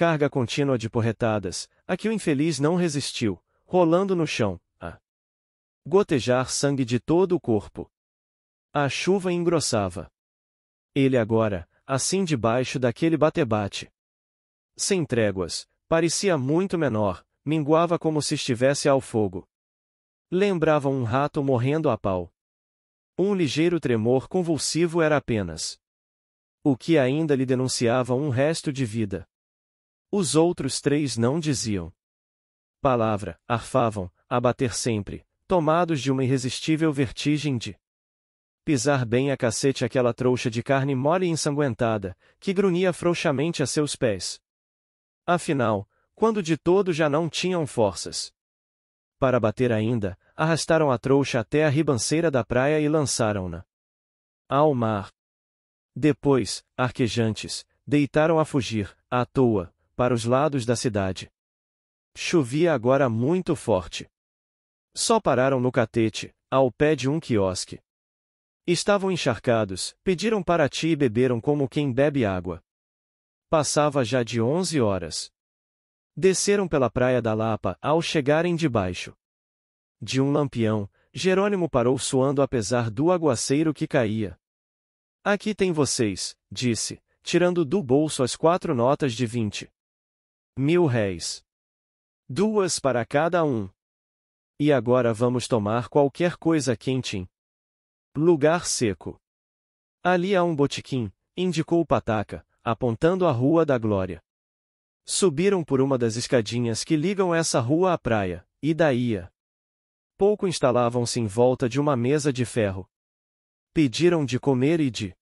carga contínua de porretadas, a que o infeliz não resistiu, rolando no chão, a gotejar sangue de todo o corpo. A chuva engrossava. Ele agora, assim debaixo daquele bate-bate, sem tréguas, parecia muito menor, minguava como se estivesse ao fogo. Lembrava um rato morrendo a pau. Um ligeiro tremor convulsivo era apenas o que ainda lhe denunciava um resto de vida. Os outros três não diziam palavra, arfavam, a bater sempre, tomados de uma irresistível vertigem de pisar bem a cacete aquela trouxa de carne mole e ensanguentada, que grunhia frouxamente a seus pés. Afinal, quando de todo já não tinham forças para bater ainda, arrastaram a trouxa até a ribanceira da praia e lançaram-na ao mar. Depois, arquejantes, deitaram a fugir, à toa, para os lados da cidade. Chovia agora muito forte. Só pararam no catete, ao pé de um quiosque. Estavam encharcados, pediram parati e beberam como quem bebe água. Passava já de 11 horas. Desceram pela praia da Lapa ao chegarem debaixo de um lampião. Jerônimo parou suando apesar do aguaceiro que caía. Aqui tem vocês, disse, tirando do bolso as 4 notas de 20.000 réis. 2 para cada um. E agora vamos tomar qualquer coisa quente em lugar seco. Ali há um botequim, indicou o Pataca, apontando a Rua da Glória. Subiram por uma das escadinhas que ligam essa rua à praia, e daí a pouco instalavam-se em volta de uma mesa de ferro. Pediram de comer e de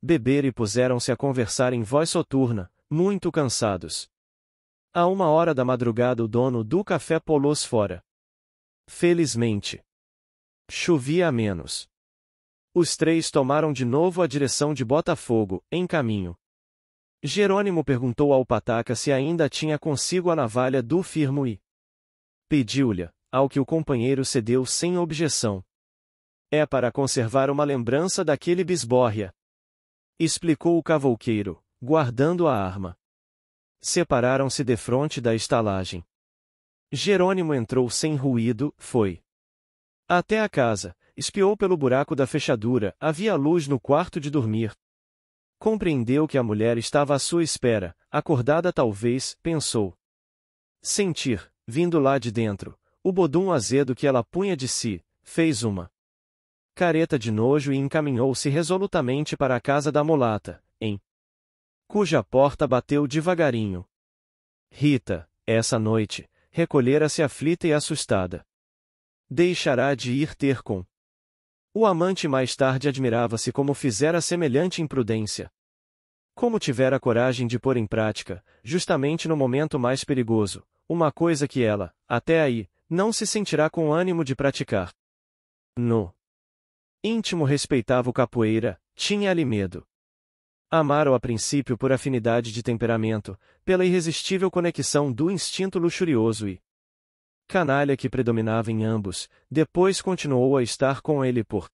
beber e puseram-se a conversar em voz soturna, muito cansados. À 1 hora da madrugada o dono do café pô-los fora. Felizmente, chovia a menos. Os três tomaram de novo a direção de Botafogo, em caminho. Jerônimo perguntou ao Pataca se ainda tinha consigo a navalha do Firmo e pediu-lhe, ao que o companheiro cedeu sem objeção. É para conservar uma lembrança daquele bisbórria, explicou o cavouqueiro, guardando a arma. Separaram-se defronte da estalagem. Jerônimo entrou sem ruído, foi até a casa, espiou pelo buraco da fechadura, havia luz no quarto de dormir. Compreendeu que a mulher estava à sua espera, acordada talvez, pensou. Sentir, vindo lá de dentro, o bodum azedo que ela punha de si, fez uma careta de nojo e encaminhou-se resolutamente para a casa da mulata, em cuja porta bateu devagarinho. Rita, essa noite, recolhera-se aflita e assustada. Deixará de ir ter com o amante. Mais tarde admirava-se como fizera semelhante imprudência. Como tivera coragem de pôr em prática, justamente no momento mais perigoso, uma coisa que ela, até aí, não se sentirá com ânimo de praticar. No íntimo respeitava o capoeira, tinha-lhe medo. Amara-o a princípio por afinidade de temperamento, pela irresistível conexão do instinto luxurioso e canalha que predominava em ambos, depois continuou a estar com ele por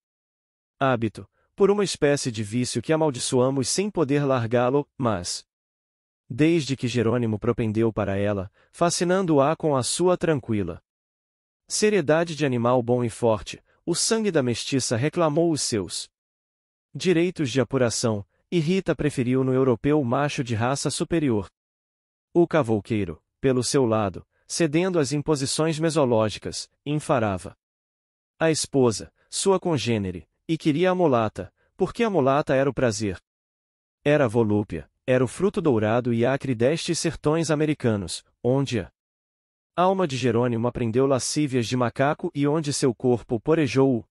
hábito, por uma espécie de vício que amaldiçoamos sem poder largá-lo, mas desde que Jerônimo propendeu para ela, fascinando-a com a sua tranquila seriedade de animal bom e forte, o sangue da mestiça reclamou os seus direitos de apuração, e Rita preferiu no europeu macho de raça superior. O cavouqueiro, pelo seu lado, cedendo às imposições mesológicas, enfarava a esposa, sua congênere, e queria a mulata, porque a mulata era o prazer. Era a volúpia, era o fruto dourado e acre destes sertões americanos, onde a alma de Jerônimo aprendeu lascívias de macaco e onde seu corpo porejou o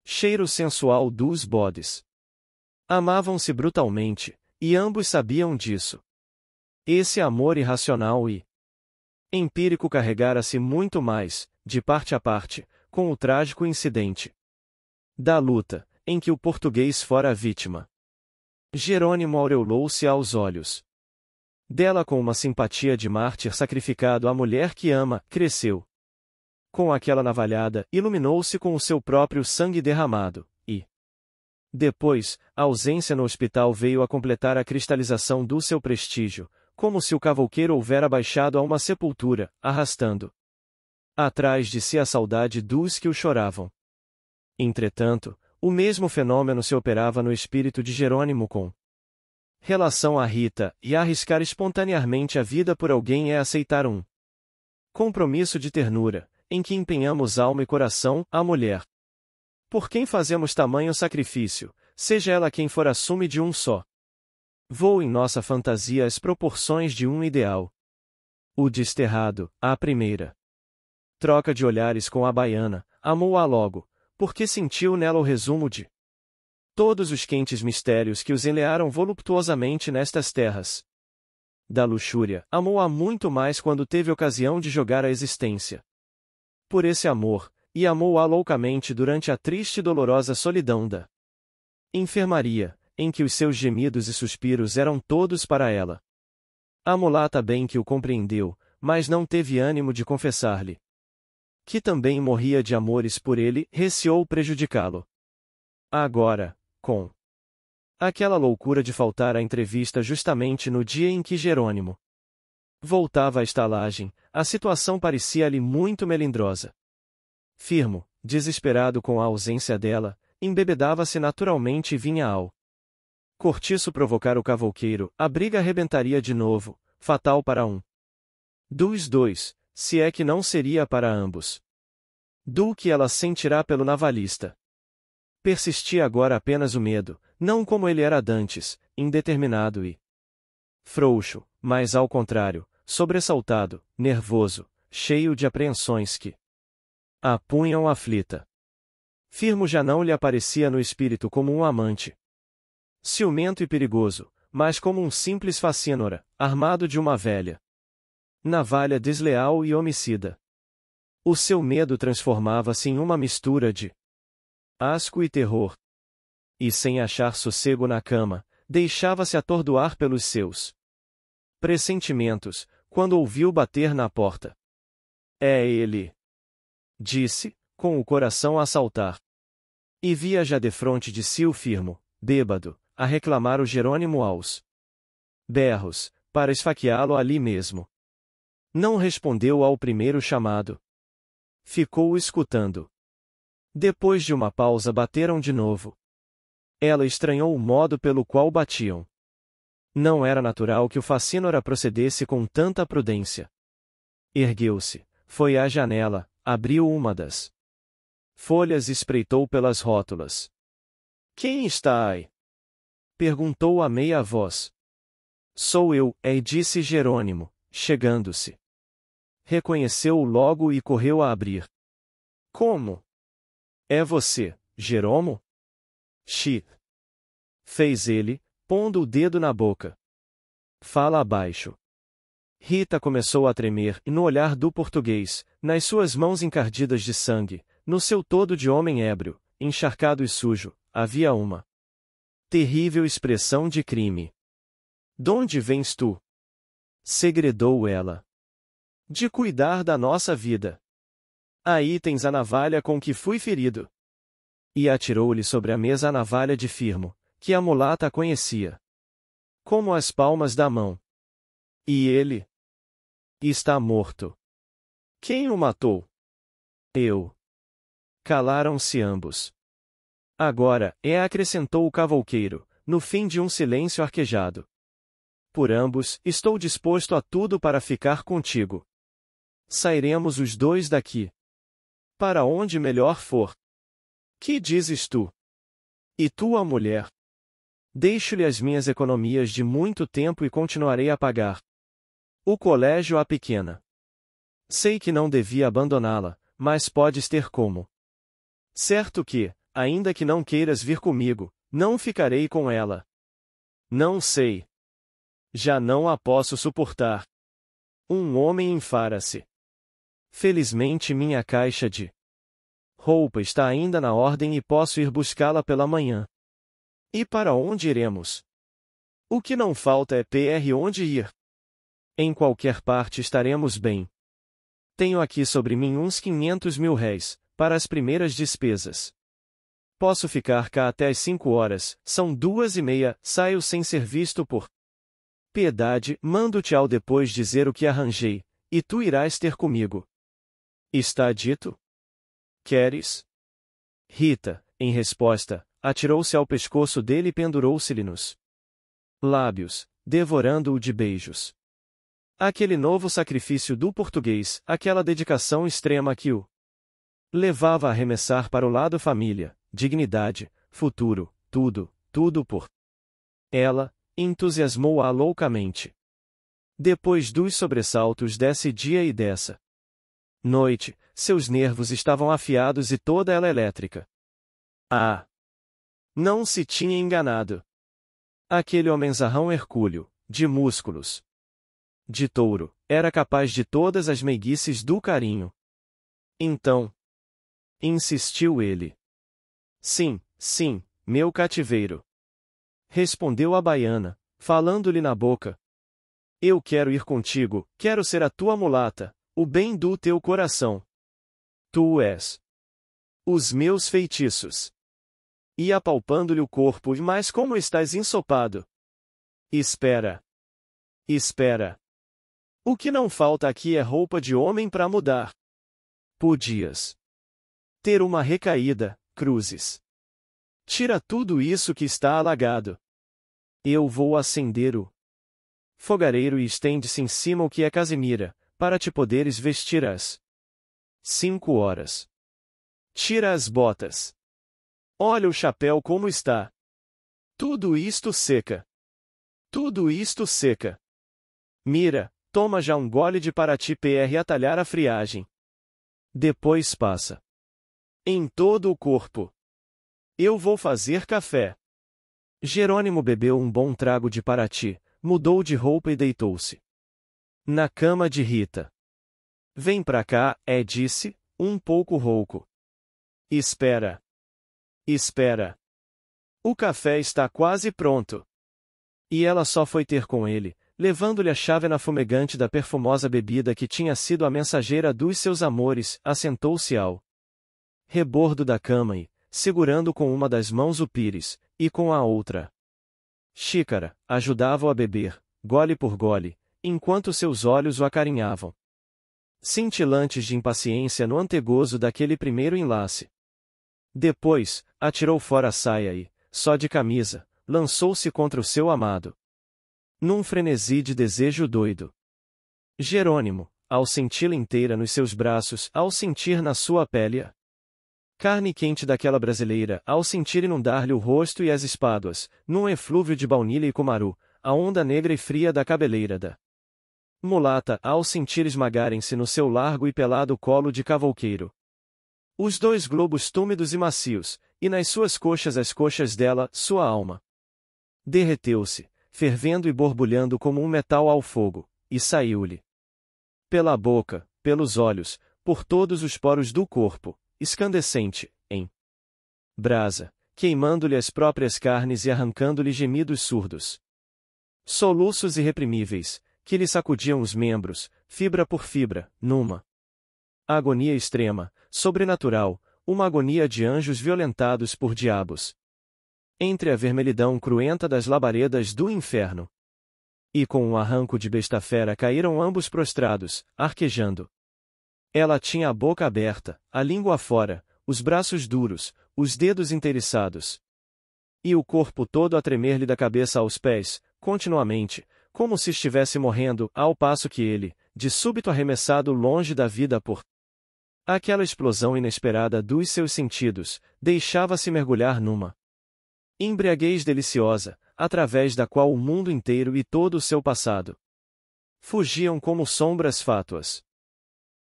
cheiro sensual dos bodes. Amavam-se brutalmente, e ambos sabiam disso. Esse amor irracional e empírico carregara-se muito mais, de parte a parte, com o trágico incidente da luta, em que o português fora a vítima. Jerônimo aureolou-se aos olhos dela com uma simpatia de mártir sacrificado à mulher que ama, cresceu com aquela navalhada, iluminou-se com o seu próprio sangue derramado, e depois, a ausência no hospital veio a completar a cristalização do seu prestígio, como se o cavouqueiro houvera baixado a uma sepultura, arrastando atrás de si a saudade dos que o choravam. Entretanto, o mesmo fenômeno se operava no espírito de Jerônimo com relação a Rita, e arriscar espontaneamente a vida por alguém é aceitar um compromisso de ternura, em que empenhamos alma e coração, a mulher por quem fazemos tamanho sacrifício, seja ela quem for, assume de um só voo em nossa fantasia as proporções de um ideal. O desterrado, à primeira troca de olhares com a baiana, amou-a logo, porque sentiu nela o resumo de todos os quentes mistérios que os enlearam voluptuosamente nestas terras da luxúria. Amou-a muito mais quando teve ocasião de jogar a existência por esse amor, e amou-a loucamente durante a triste e dolorosa solidão da enfermaria, em que os seus gemidos e suspiros eram todos para ela. A mulata bem que o compreendeu, mas não teve ânimo de confessar-lhe que também morria de amores por ele, receou prejudicá-lo. Agora, com aquela loucura de faltar à entrevista justamente no dia em que Jerônimo voltava à estalagem, a situação parecia-lhe muito melindrosa. Firmo, desesperado com a ausência dela, embebedava-se naturalmente e vinha ao cortiço provocar o cavouqueiro. A briga arrebentaria de novo, fatal para um dos dois, se é que não seria para ambos. Do que ela sentirá pelo navalhista. Persistia agora apenas o medo, não como ele era dantes, indeterminado e frouxo, mas ao contrário, sobressaltado, nervoso, cheio de apreensões que a punham aflita. Firmo já não lhe aparecia no espírito como um amante ciumento e perigoso, mas como um simples facínora, armado de uma velha navalha desleal e homicida. O seu medo transformava-se em uma mistura de asco e terror. E sem achar sossego na cama, deixava-se atordoar pelos seus pressentimentos, quando ouviu bater na porta. É ele! Disse, com o coração a saltar. E via já defronte de si o Firmo, bêbado, a reclamar o Jerônimo aos berros, para esfaqueá-lo ali mesmo. Não respondeu ao primeiro chamado. Ficou escutando. Depois de uma pausa bateram de novo. Ela estranhou o modo pelo qual batiam. Não era natural que o facínora procedesse com tanta prudência. Ergueu-se, foi à janela, abriu uma das folhas e espreitou pelas rótulas. Quem está aí? Perguntou a meia voz. Sou eu, disse Jerônimo, chegando-se. Reconheceu-o logo e correu a abrir. Como? É você, Jeromo? Xi. Fez ele, pondo o dedo na boca. Fala abaixo. Rita começou a tremer, e no olhar do português, nas suas mãos encardidas de sangue, no seu todo de homem ébrio, encharcado e sujo, havia uma terrível expressão de crime. Donde vens tu? Segredou ela. De cuidar da nossa vida. Aí tens a navalha com que fui ferido. E atirou-lhe sobre a mesa a navalha de Firmo, que a mulata conhecia como as palmas da mão. E ele está morto. Quem o matou? Eu. Calaram-se ambos. Agora, acrescentou o cavouqueiro, no fim de um silêncio arquejado. Por ambos, estou disposto a tudo para ficar contigo. Sairemos os dois daqui. Para onde melhor for. Que dizes tu? E tua mulher? Deixo-lhe as minhas economias de muito tempo e continuarei a pagar o colégio à pequena. Sei que não devia abandoná-la, mas podes ter como. Certo que, ainda que não queiras vir comigo, não ficarei com ela. Não sei. Já não a posso suportar. Um homem enfara-se. Felizmente minha caixa de roupa está ainda na ordem e posso ir buscá-la pela manhã. E para onde iremos? O que não falta é PR onde ir. Em qualquer parte estaremos bem. Tenho aqui sobre mim uns 500 mil réis, para as primeiras despesas. Posso ficar cá até às 5 horas, são 2:30, saio sem ser visto por Piedade, mando-te ao depois dizer o que arranjei, e tu irás ter comigo. Está dito? Queres? Rita, em resposta, atirou-se ao pescoço dele e pendurou-se-lhe nos lábios, devorando-o de beijos. Aquele novo sacrifício do português, aquela dedicação extrema que o levava a arremessar para o lado família, dignidade, futuro, tudo por ela, entusiasmou-a loucamente. Depois dos sobressaltos desse dia e dessa noite, seus nervos estavam afiados e toda ela elétrica. Ah! Não se tinha enganado. Aquele homenzarrão hercúleo, de músculos de touro, era capaz de todas as meiguices do carinho. Então, insistiu ele. Sim, meu cativeiro. Respondeu a baiana, falando-lhe na boca. Eu quero ir contigo, quero ser a tua mulata, o bem do teu coração. Tu és os meus feitiços. E apalpando-lhe o corpo, mas como estás ensopado? Espera. O que não falta aqui é roupa de homem para mudar. Podias ter uma recaída, Cruzes. Tira tudo isso que está alagado. Eu vou acender o fogareiro e estende-se em cima o que é Casimira, para te poderes vestir às 5 horas. Tira as botas. Olha o chapéu como está. Tudo isto seca. Mira, toma já um gole de Paraty PR a talhar a friagem. Depois passa em todo o corpo. Eu vou fazer café. Jerônimo bebeu um bom trago de Paraty, mudou de roupa e deitou-se na cama de Rita. Vem pra cá, disse, um pouco rouco. Espera. O café está quase pronto. E ela só foi ter com ele, levando-lhe a chávena fumegante da perfumosa bebida que tinha sido a mensageira dos seus amores, assentou-se ao rebordo da cama e, segurando com uma das mãos o pires, e com a outra xícara, ajudava-o a beber, gole por gole, enquanto seus olhos o acarinhavam, cintilantes de impaciência no antegozo daquele primeiro enlace. Depois, atirou fora a saia e, só de camisa, lançou-se contra o seu amado. Num frenesi de desejo doido. Jerônimo, ao senti-la inteira nos seus braços, ao sentir na sua pele a carne quente daquela brasileira, ao sentir inundar-lhe o rosto e as espáduas, num eflúvio de baunilha e cumaru, a onda negra e fria da cabeleira da mulata, ao sentir esmagarem-se no seu largo e pelado colo de cavouqueiro os dois globos túmidos e macios, e nas suas coxas as coxas dela, sua alma derreteu-se, fervendo e borbulhando como um metal ao fogo, e saiu-lhe pela boca, pelos olhos, por todos os poros do corpo, escandescente, em brasa, queimando-lhe as próprias carnes e arrancando-lhe gemidos surdos. Soluços irreprimíveis, que lhe sacudiam os membros, fibra por fibra, numa agonia extrema, sobrenatural, uma agonia de anjos violentados por diabos. Entre a vermelhidão cruenta das labaredas do inferno. E com um arranco de besta-fera caíram ambos prostrados, arquejando. Ela tinha a boca aberta, a língua fora, os braços duros, os dedos inteiriçados. E o corpo todo a tremer-lhe da cabeça aos pés, continuamente, como se estivesse morrendo, ao passo que ele, de súbito arremessado longe da vida por aquela explosão inesperada dos seus sentidos, deixava-se mergulhar numa embriaguez deliciosa, através da qual o mundo inteiro e todo o seu passado fugiam como sombras fátuas.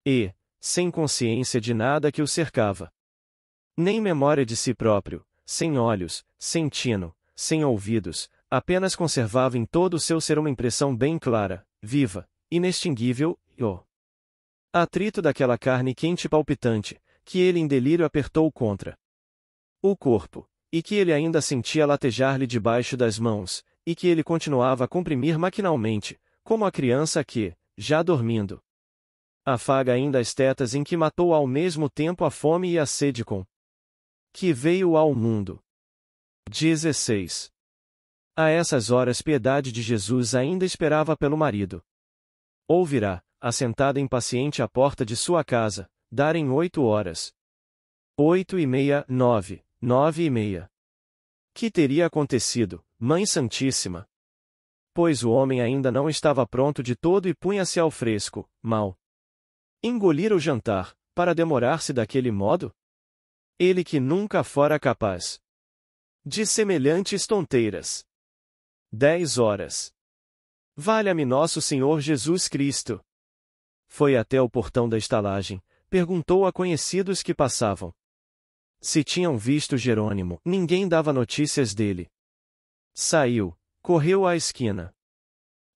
E, sem consciência de nada que o cercava, nem memória de si próprio, sem olhos, sem tino, sem ouvidos, apenas conservava em todo o seu ser uma impressão bem clara, viva, inextinguível, e o atrito daquela carne quente e palpitante, que ele em delírio apertou contra o corpo, e que ele ainda sentia latejar-lhe debaixo das mãos, e que ele continuava a comprimir maquinalmente, como a criança que, já dormindo, afaga ainda as tetas em que matou ao mesmo tempo a fome e a sede com que veio ao mundo. 16. A essas horas Piedade de Jesus ainda esperava pelo marido. Ouvirá, assentada impaciente à porta de sua casa, darem 8 horas. 8:30, 9, 9:30. Que teria acontecido, Mãe Santíssima? Pois o homem ainda não estava pronto de todo e punha-se ao fresco, mal. Engolira o jantar, para demorar-se daquele modo? Ele que nunca fora capaz de semelhantes tonteiras. 10 horas. Valha-me nosso Senhor Jesus Cristo. Foi até o portão da estalagem, perguntou a conhecidos que passavam se tinham visto Jerônimo. Ninguém dava notícias dele. Saiu, correu à esquina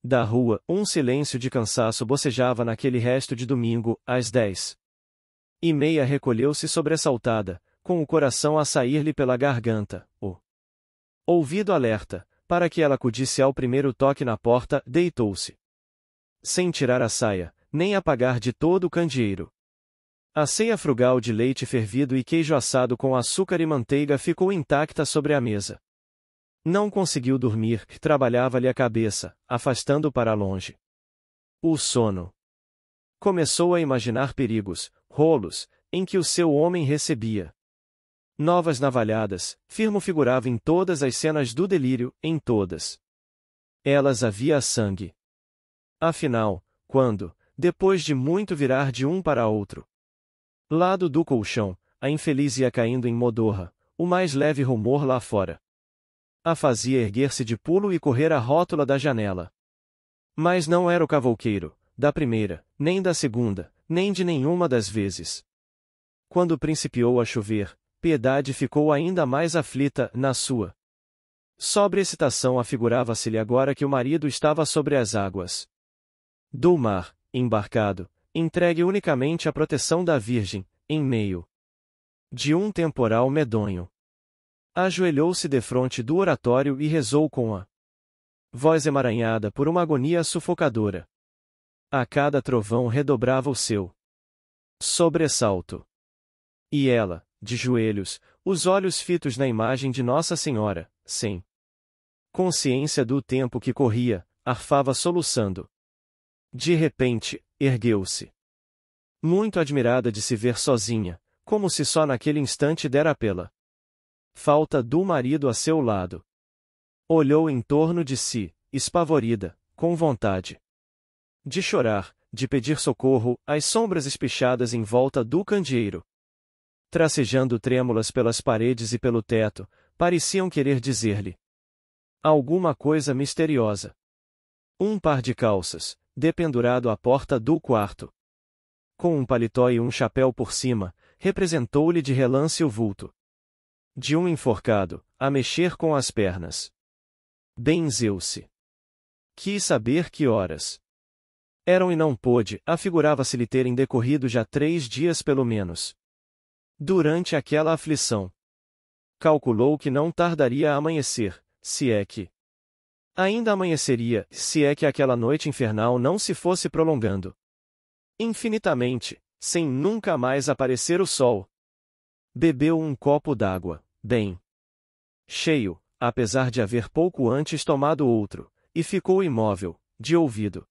da rua. Um silêncio de cansaço bocejava naquele resto de domingo. Às 10:30 recolheu-se sobressaltada, com o coração a sair-lhe pela garganta, o ouvido alerta, para que ela acudisse ao primeiro toque na porta. Deitou-se, sem tirar a saia, nem apagar de todo o candeeiro. A ceia frugal de leite fervido e queijo assado com açúcar e manteiga ficou intacta sobre a mesa. Não conseguiu dormir, trabalhava-lhe a cabeça, afastando para longe o sono. Começou a imaginar perigos, rolos, em que o seu homem recebia novas navalhadas. Firmo figurava em todas as cenas do delírio, em todas elas havia sangue. Afinal, quando, depois de muito virar de um para outro lado do colchão, a infeliz ia caindo em modorra, o mais leve rumor lá fora a fazia erguer-se de pulo e correr à rótula da janela. Mas não era o cavouqueiro, da primeira, nem da segunda, nem de nenhuma das vezes. Quando principiou a chover, Piedade ficou ainda mais aflita. Na sua sobreexcitação afigurava-se-lhe agora que o marido estava sobre as águas do mar, embarcado, entregue unicamente à proteção da Virgem, em meio de um temporal medonho. Ajoelhou-se defronte do oratório e rezou com a voz emaranhada por uma agonia sufocadora. A cada trovão redobrava o seu sobressalto. E ela, de joelhos, os olhos fitos na imagem de Nossa Senhora, sem consciência do tempo que corria, arfava soluçando. De repente, ergueu-se, muito admirada de se ver sozinha, como se só naquele instante dera pela falta do marido a seu lado. Olhou em torno de si, espavorida, com vontade de chorar, de pedir socorro. As sombras espichadas em volta do candeeiro, tracejando trêmulas pelas paredes e pelo teto, pareciam querer dizer-lhe alguma coisa misteriosa. Um par de calças, dependurado à porta do quarto, com um paletó e um chapéu por cima, representou-lhe de relance o vulto de um enforcado, a mexer com as pernas. Benzeu-se. Quis saber que horas eram e não pôde. Afigurava-se-lhe terem decorrido já 3 dias pelo menos durante aquela aflição. Calculou que não tardaria a amanhecer, se é que ainda amanheceria, se é que aquela noite infernal não se fosse prolongando infinitamente, sem nunca mais aparecer o sol. Bebeu um copo d'água, bem cheio, apesar de haver pouco antes tomado outro, e ficou imóvel, de ouvido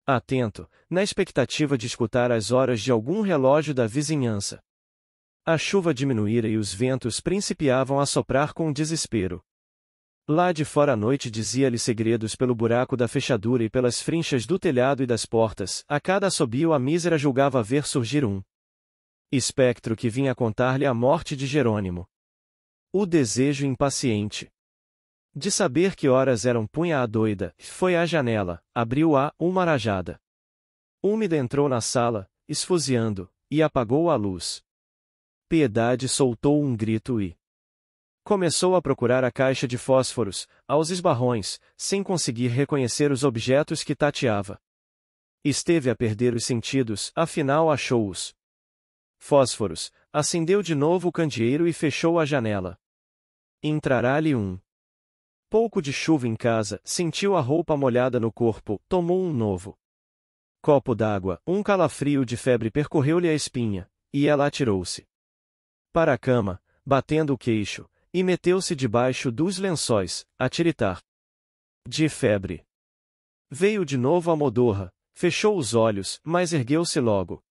atento, na expectativa de escutar as horas de algum relógio da vizinhança. A chuva diminuíra e os ventos principiavam a soprar com desespero. Lá de fora a noite dizia-lhe segredos pelo buraco da fechadura e pelas frinchas do telhado e das portas. A cada assobio a mísera julgava ver surgir um espectro que vinha contar-lhe a morte de Jerônimo. O desejo impaciente de saber que horas eram punha a doida. Foi à janela, abriu-a, uma rajada úmida entrou na sala, esfuziando, e apagou a luz. Piedade soltou um grito e começou a procurar a caixa de fósforos, aos esbarrões, sem conseguir reconhecer os objetos que tateava. Esteve a perder os sentidos, afinal achou-os. Fósforos, acendeu de novo o candeeiro e fechou a janela. Entrará-lhe um pouco de chuva em casa, sentiu a roupa molhada no corpo, tomou um novo copo d'água, um calafrio de febre percorreu-lhe a espinha, e ela atirou-se para a cama, batendo o queixo, e meteu-se debaixo dos lençóis, a tiritar. de febre. Veio de novo a modorra, fechou os olhos, mas ergueu-se logo.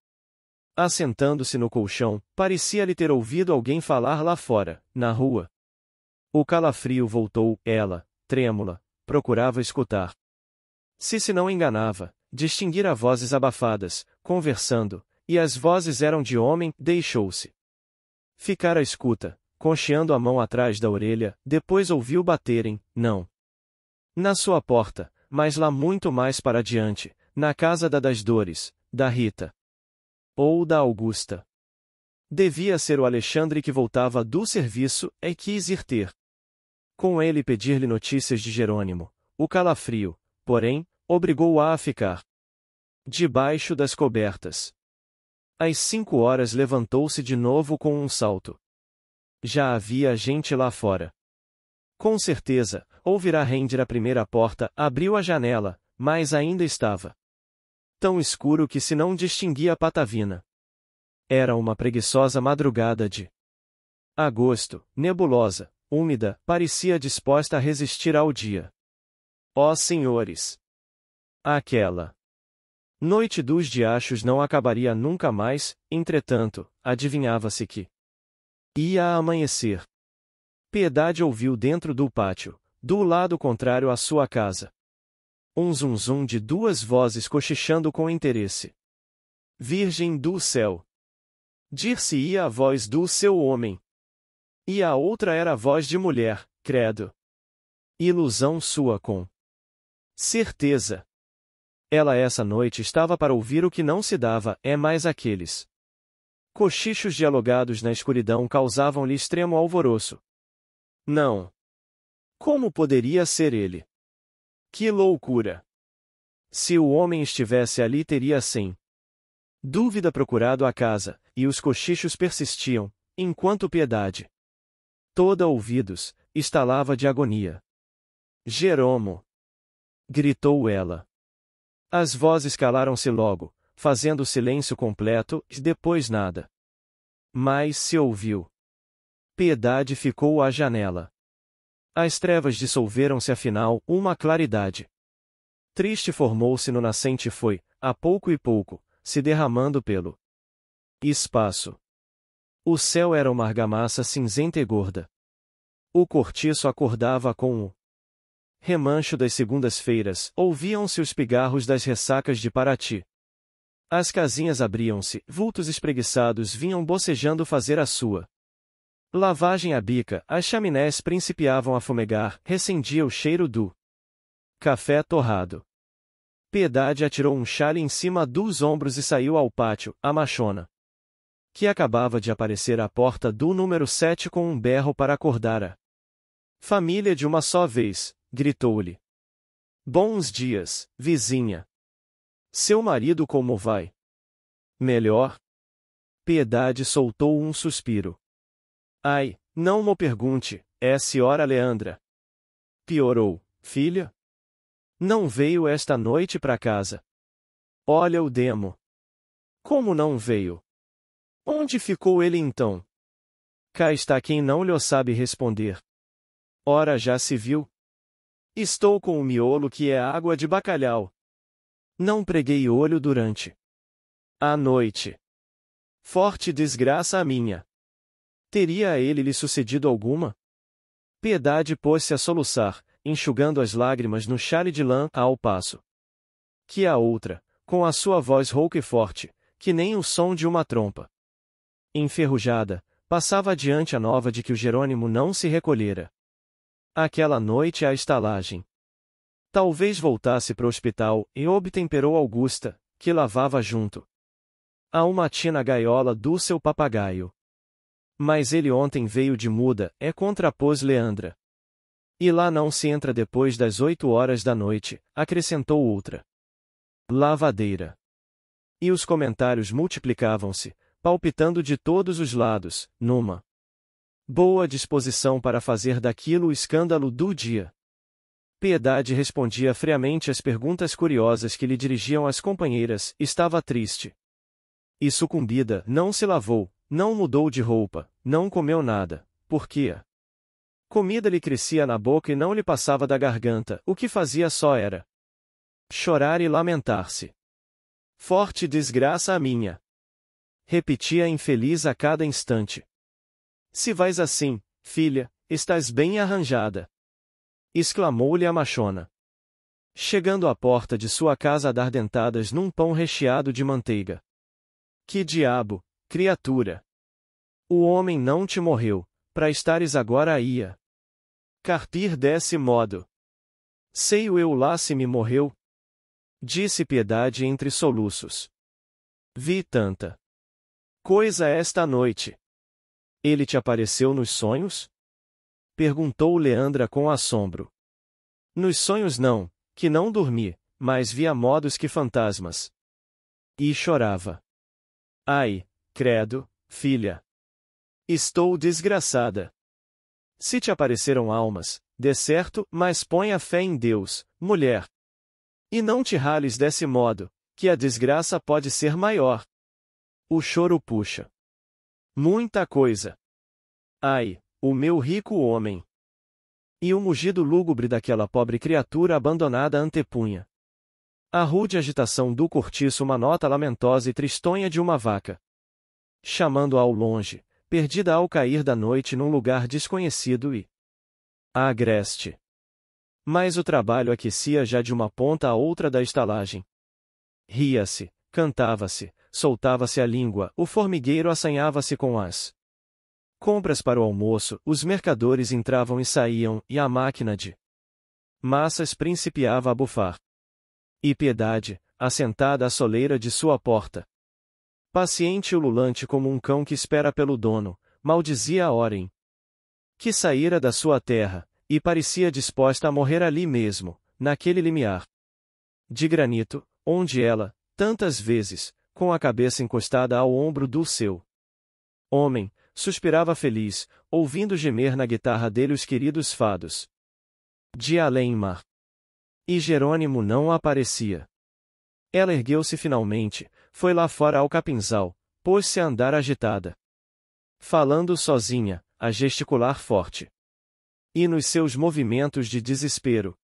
Assentando-se no colchão, parecia-lhe ter ouvido alguém falar lá fora, na rua. O calafrio voltou, ela, trêmula, procurava escutar. Se não enganava, distinguira vozes abafadas, conversando, e as vozes eram de homem, deixou-se ficar à escuta, concheando a mão atrás da orelha, depois ouviu baterem, não na sua porta, mas lá muito mais para adiante, na casa das Dores, da Rita. Ou da Augusta. Devia ser o Alexandre que voltava do serviço e quis ir ter com ele pedir-lhe notícias de Jerônimo. O calafrio, porém, obrigou-a a ficar debaixo das cobertas. Às 5 horas levantou-se de novo com um salto. Já havia gente lá fora. Com certeza, ouvirá render a primeira porta, abriu a janela, mas ainda estava tão escuro que se não distinguia a patavina. Era uma preguiçosa madrugada de agosto, nebulosa, úmida, parecia disposta a resistir ao dia. Ó senhores! Aquela noite dos diachos não acabaria nunca mais, entretanto, adivinhava-se que ia amanhecer. Piedade ouviu dentro do pátio, do lado contrário à sua casa, um zum-zum de 2 vozes cochichando com interesse. Virgem do céu! Dir-se-ia a voz do seu homem. E a outra era a voz de mulher, credo. Ilusão sua com certeza. Ela essa noite estava para ouvir o que não se dava, mais aqueles cochichos dialogados na escuridão causavam-lhe extremo alvoroço. Não. Como poderia ser ele? Que loucura! Se o homem estivesse ali teria sem dúvida procurado a casa, e os cochichos persistiam, enquanto Piedade, toda ouvidos, estalava de agonia. Jeromo! Gritou ela. As vozes calaram-se logo, fazendo silêncio completo, e depois nada mais se ouviu. Piedade ficou à janela. As trevas dissolveram-se afinal, uma claridade triste formou-se no nascente e foi, a pouco e pouco, se derramando pelo espaço. O céu era uma argamassa cinzenta e gorda. O cortiço acordava com o remancho das segundas-feiras, ouviam-se os pigarros das ressacas de Paraty. As casinhas abriam-se, vultos espreguiçados vinham bocejando fazer a sua lavagem à bica, as chaminés principiavam a fumegar, recendia o cheiro do café torrado. Piedade atirou um chale em cima dos ombros e saiu ao pátio, a machona, que acabava de aparecer à porta do número 7 com um berro para acordar a família de uma só vez, gritou-lhe. Bons dias, vizinha. Seu marido como vai? Melhor? Piedade soltou um suspiro. Ai, não mo pergunte, é a senhora Leandra. Piorou, filha? Não veio esta noite para casa. Olha o demo. Como não veio? Onde ficou ele então? Cá está quem não lhe sabe responder. Ora já se viu? Estou com o miolo que é água de bacalhau. Não preguei olho durante a noite. Forte desgraça a minha. Teria a ele lhe sucedido alguma? Piedade pôs-se a soluçar, enxugando as lágrimas no chale de lã, ao passo que a outra, com a sua voz rouca e forte, que nem o som de uma trompa enferrujada, passava adiante a nova de que o Jerônimo não se recolhera aquela noite à estalagem. Talvez voltasse para o hospital, e obtemperou Augusta, que lavava junto a uma tina gaiola do seu papagaio. Mas ele ontem veio de muda, contrapôs Leandra. E lá não se entra depois das 8 horas da noite, acrescentou outra lavadeira. E os comentários multiplicavam-se, palpitando de todos os lados, numa boa disposição para fazer daquilo o escândalo do dia. Piedade respondia friamente às perguntas curiosas que lhe dirigiam as companheiras, estava triste e sucumbida, não se lavou, não mudou de roupa, não comeu nada, porque a Comida lhe crescia na boca e não lhe passava da garganta, o que fazia só era chorar e lamentar-se. Forte desgraça a minha! Repetia infeliz a cada instante. Se vais assim, filha, estás bem arranjada! Exclamou-lhe a machona. Chegando à porta de sua casa a dar dentadas num pão recheado de manteiga. Que diabo, criatura! O homem não te morreu, para estares agora aí a carpir desse modo. Sei-o eu lá se me morreu? Disse Piedade entre soluços. Vi tanta coisa esta noite. Ele te apareceu nos sonhos? Perguntou Leandra com assombro. Nos sonhos não, que não dormi, mas vi a modos que fantasmas. E chorava. Ai, credo, filha! Estou desgraçada. Se te apareceram almas, dê certo, mas põe a fé em Deus, mulher. E não te rales desse modo, que a desgraça pode ser maior. O choro puxa muita coisa. Ai, o meu rico homem! E o mugido lúgubre daquela pobre criatura abandonada antepunha a rude agitação do cortiço, uma nota lamentosa e tristonha de uma vaca chamando ao longe, perdida ao cair da noite num lugar desconhecido e agreste. Mas o trabalho aquecia já de uma ponta a outra da estalagem. Ria-se, cantava-se, soltava-se a língua, o formigueiro assanhava-se com as compras para o almoço, os mercadores entravam e saíam, e a máquina de massas principiava a bufar. E Piedade, assentada à soleira de sua porta, paciente e ululante como um cão que espera pelo dono, maldizia a hora em que saíra da sua terra, e parecia disposta a morrer ali mesmo, naquele limiar de granito, onde ela, tantas vezes, com a cabeça encostada ao ombro do seu homem, suspirava feliz, ouvindo gemer na guitarra dele os queridos fados de além-mar. E Jerônimo não aparecia. Ela ergueu-se finalmente, foi lá fora ao capinzal, pôs-se a andar agitada, falando sozinha, a gesticular forte. E nos seus movimentos de desespero,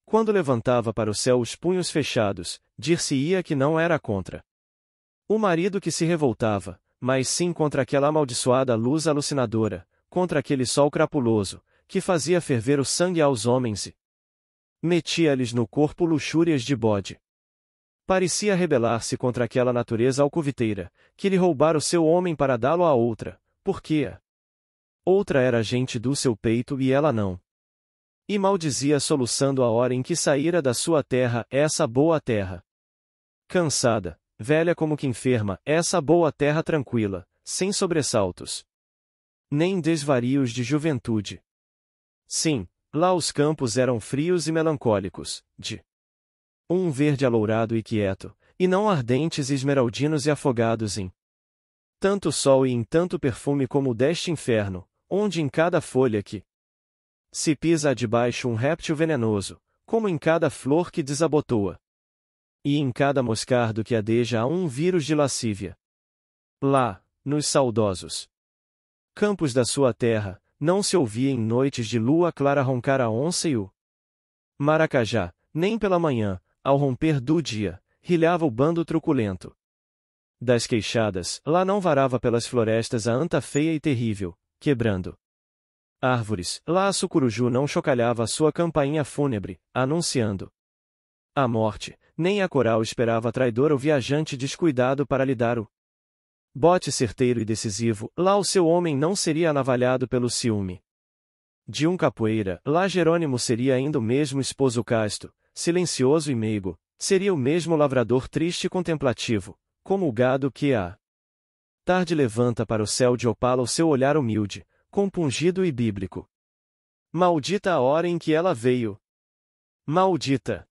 quando levantava para o céu os punhos fechados, dir-se-ia que não era contra o marido que se revoltava, mas sim contra aquela amaldiçoada luz alucinadora, contra aquele sol crapuloso, que fazia ferver o sangue aos homens e metia-lhes no corpo luxúrias de bode. Parecia rebelar-se contra aquela natureza alcoviteira, que lhe roubara o seu homem para dá-lo a outra, porque a outra era gente do seu peito e ela não. E maldizia soluçando a hora em que saíra da sua terra, essa boa terra. Cansada, velha como que enferma, essa boa terra tranquila, sem sobressaltos, nem desvarios de juventude. Sim, lá os campos eram frios e melancólicos, de um verde alourado e quieto, e não ardentes e esmeraldinos e afogados em tanto sol e em tanto perfume como o deste inferno, onde em cada folha que se pisa há debaixo um réptil venenoso, como em cada flor que desabotoa, e em cada moscardo que adeja há um vírus de lascívia. Lá, nos saudosos campos da sua terra, não se ouvia em noites de lua clara roncar a onça e o maracajá, nem pela manhã, ao romper do dia, rilhava o bando truculento das queixadas, lá não varava pelas florestas a anta feia e terrível, quebrando árvores, lá a sucuruju não chocalhava a sua campainha fúnebre, anunciando a morte, nem a coral esperava traidor ou viajante descuidado para lhe dar o bote certeiro e decisivo, lá o seu homem não seria anavalhado pelo ciúme de um capoeira, lá Jerônimo seria ainda o mesmo esposo casto, silencioso e meigo, seria o mesmo lavrador triste e contemplativo, como o gado que à tarde levanta para o céu de opala o seu olhar humilde, compungido e bíblico. Maldita a hora em que ela veio! Maldita!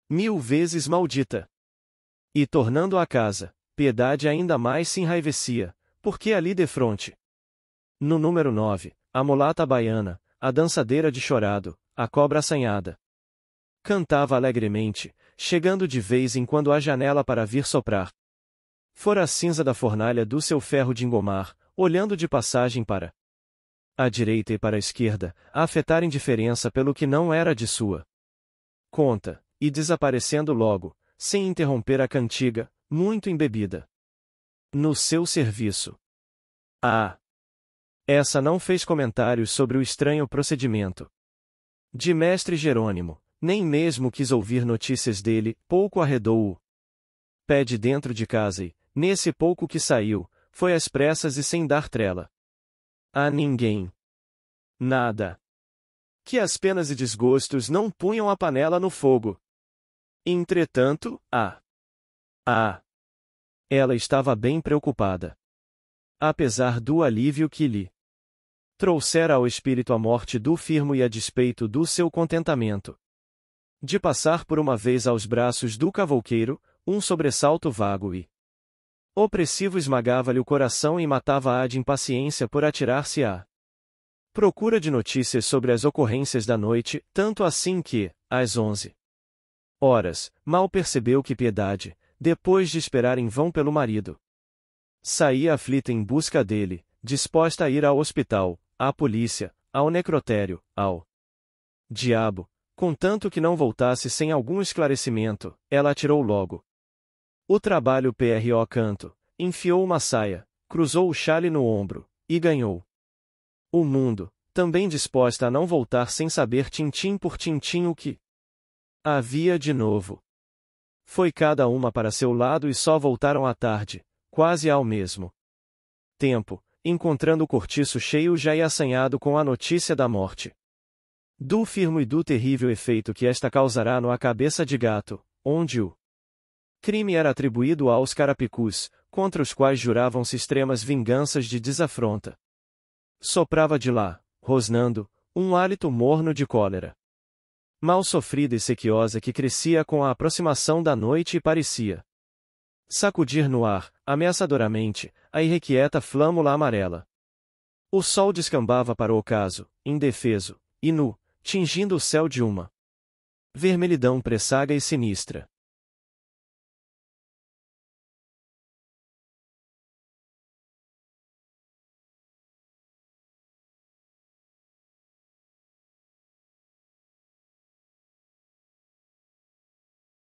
1000 vezes maldita! E tornando à casa, Piedade ainda mais se enraivecia, porque ali defronte, no número 9, a mulata baiana, a dançadeira de chorado, a cobra assanhada, cantava alegremente, chegando de vez em quando à janela para vir soprar fora a cinza da fornalha do seu ferro de engomar, olhando de passagem para à direita e para a esquerda, a afetar indiferença pelo que não era de sua conta, e desaparecendo logo, sem interromper a cantiga, muito embebida no seu serviço. Essa não fez comentários sobre o estranho procedimento de mestre Jerônimo, nem mesmo quis ouvir notícias dele, pouco arredou o pé de dentro de casa e, nesse pouco que saiu, foi às pressas e sem dar trela a ninguém. Nada. Que as penas e desgostos não punham a panela no fogo. Entretanto, ela estava bem preocupada. Apesar do alívio que lhe trouxera ao espírito a morte do Firmo e a despeito do seu contentamento de passar por uma vez aos braços do cavouqueiro, um sobressalto vago e opressivo esmagava-lhe o coração e matava-a de impaciência por atirar-se à procura de notícias sobre as ocorrências da noite, tanto assim que, às 11h, mal percebeu que Piedade, depois de esperar em vão pelo marido, saía aflita em busca dele, disposta a ir ao hospital, à polícia, ao necrotério, ao diabo, contanto que não voltasse sem algum esclarecimento, ela atirou logo o trabalho pro canto, enfiou uma saia, cruzou o chale no ombro, e ganhou o mundo, também disposta a não voltar sem saber tintim por tintim o que havia de novo. Foi cada uma para seu lado e só voltaram à tarde, quase ao mesmo tempo, encontrando o cortiço cheio já e assanhado com a notícia da morte do Firmo e do terrível efeito que esta causará no A Cabeça de Gato, onde o crime era atribuído aos carapicus, contra os quais juravam-se extremas vinganças de desafronta. Soprava de lá, rosnando, um hálito morno de cólera mal sofrida e sequiosa que crescia com a aproximação da noite e parecia sacudir no ar, ameaçadoramente, a irrequieta flâmula amarela. O sol descambava para o ocaso, indefeso, e nu, tingindo o céu de uma vermelhidão pressaga e sinistra.